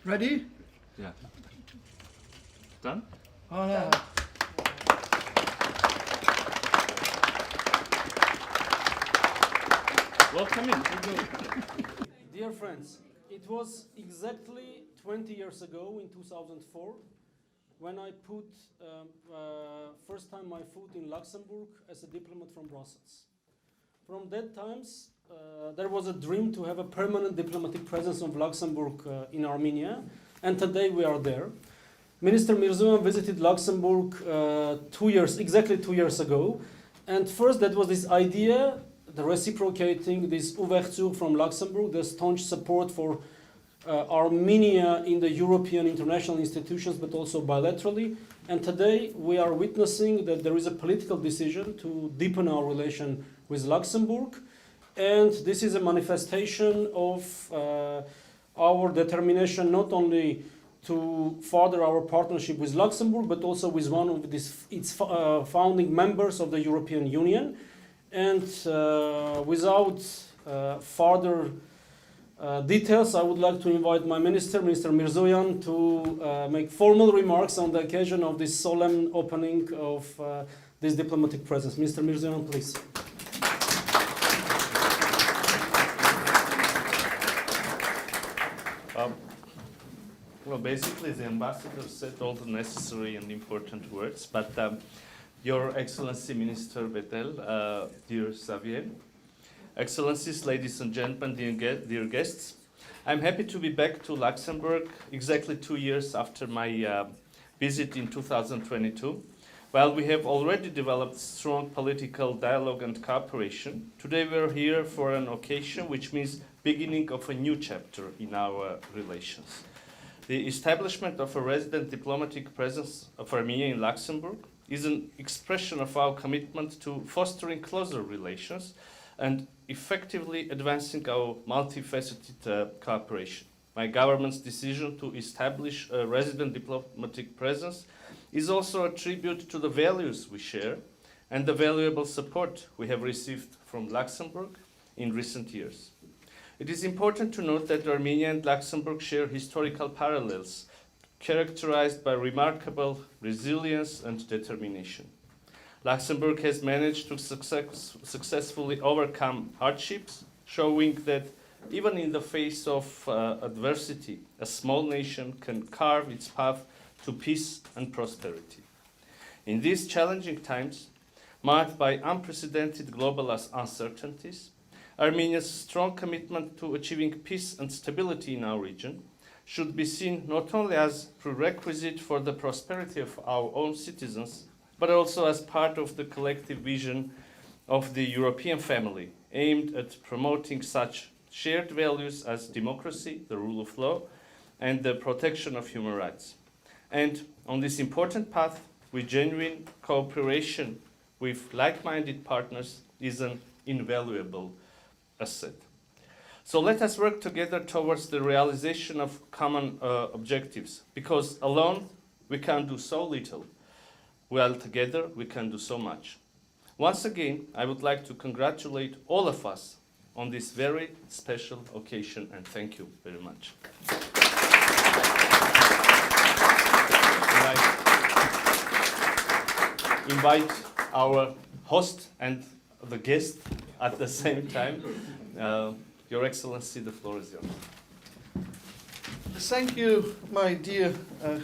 Ready? Yeah. Done? Voilà. Welcome in. Dear friends, it was exactly 20 years ago in 2004 when I put first time my foot in Luxembourg as a diplomat from Brussels. From that times, there was a dream to have a permanent diplomatic presence of Luxembourg in Armenia, and today we are there. Minister Mիրզոյան visited Luxembourg exactly 2 years ago, and first that was this idea, the reciprocating this ouverture from Luxembourg, the staunch support for Armenia in the European international institutions, but also bilaterally. And today we are witnessing that there is a political decision to deepen our relation with Luxembourg. And this is a manifestation of our determination not only to further our partnership with Luxembourg, but also with one of its founding members of the European Union. And without further details, I would like to invite my Minister Mիրզոյան, to make formal remarks on the occasion of this solemn opening of this diplomatic presence. Mr. Mիրզոյան, please. Well, basically, the ambassador said all the necessary and important words, but Your Excellency Minister Bettel, dear Xavier, Excellencies, ladies and gentlemen, dear guests, I'm happy to be back to Luxembourg exactly 2 years after my visit in 2022. While we have already developed strong political dialogue and cooperation, today we are here for an occasion which means beginning of a new chapter in our relations. The establishment of a resident diplomatic presence of Armenia in Luxembourg is an expression of our commitment to fostering closer relations and effectively advancing our multifaceted cooperation. My government's decision to establish a resident diplomatic presence is also a tribute to the values we share and the valuable support we have received from Luxembourg in recent years. It is important to note that Armenia and Luxembourg share historical parallels characterized by remarkable resilience and determination. Luxembourg has managed to successfully overcome hardships, showing that even in the face of adversity, a small nation can carve its path to peace and prosperity. In these challenging times, marked by unprecedented global uncertainties, Armenia's strong commitment to achieving peace and stability in our region should be seen not only as prerequisite for the prosperity of our own citizens, but also as part of the collective vision of the European family, aimed at promoting such shared values as democracy, the rule of law, and the protection of human rights. And on this important path, with genuine cooperation with like-minded partners is an invaluable asset. So let us work together towards the realization of common objectives, because alone we can do so little, while together we can do so much. Once again, I would like to congratulate all of us on this very special occasion, and thank you very much. I invite our host and the guest at the same time. Your Excellency, the floor is yours. Thank you, my dear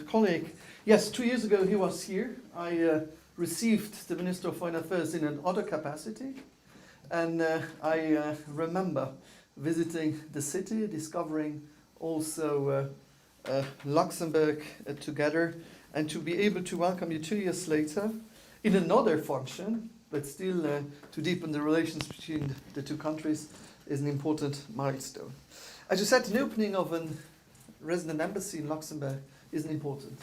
colleague. Yes, 2 years ago he was here. I received the Minister of Foreign Affairs in an other capacity, and I remember visiting the city, discovering also Luxembourg together, and to be able to welcome you 2 years later in another function, but still to deepen the relations between the two countries is an important milestone. As you said, the opening of a resident embassy in Luxembourg is an important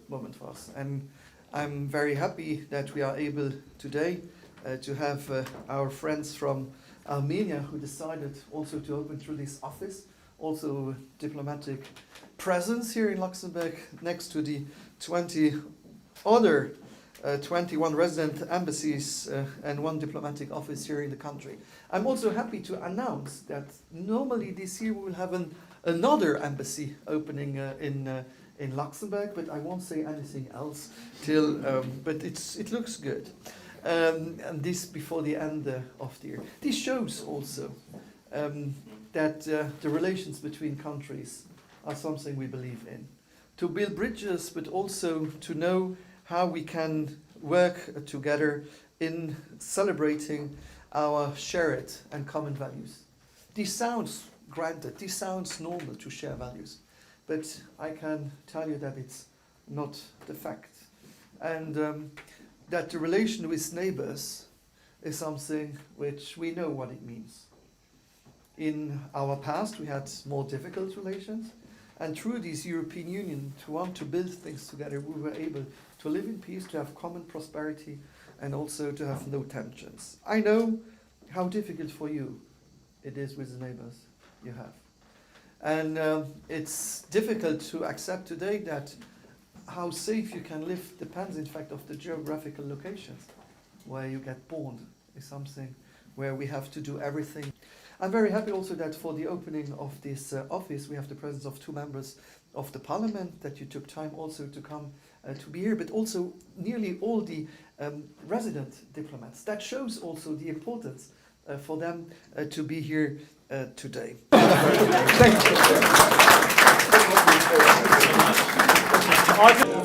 moment for us, and I'm very happy that we are able today to have our friends from Armenia who decided also to open through this office, also diplomatic presence here in Luxembourg next to the 21 resident embassies and 1 diplomatic office here in the country. I'm also happy to announce that normally this year we will have an another embassy opening in Luxembourg, but I won't say anything else till. But it looks good, and this before the end of the year. This shows also that the relations between countries are something we believe in. To build bridges, but also to know how we can work together in celebrating our shared and common values. This sounds granted, this sounds normal to share values, but I can tell you that it's not the fact. And that the relation with neighbors is something which we know what it means. In our past, we had more difficult relations, and through this European Union, to want to build things together, we were able to live in peace, to have common prosperity, and also to have no tensions. I know how difficult for you it is with the neighbors you have. And it's difficult to accept today that how safe you can live depends, in fact, of the geographical locations where you get born is something where we have to do everything. I'm very happy also that for the opening of this office, we have the presence of 2 members of the parliament, that you took time also to come to be here, but also nearly all the resident diplomats. That shows also the importance for them to be here today. Thank you.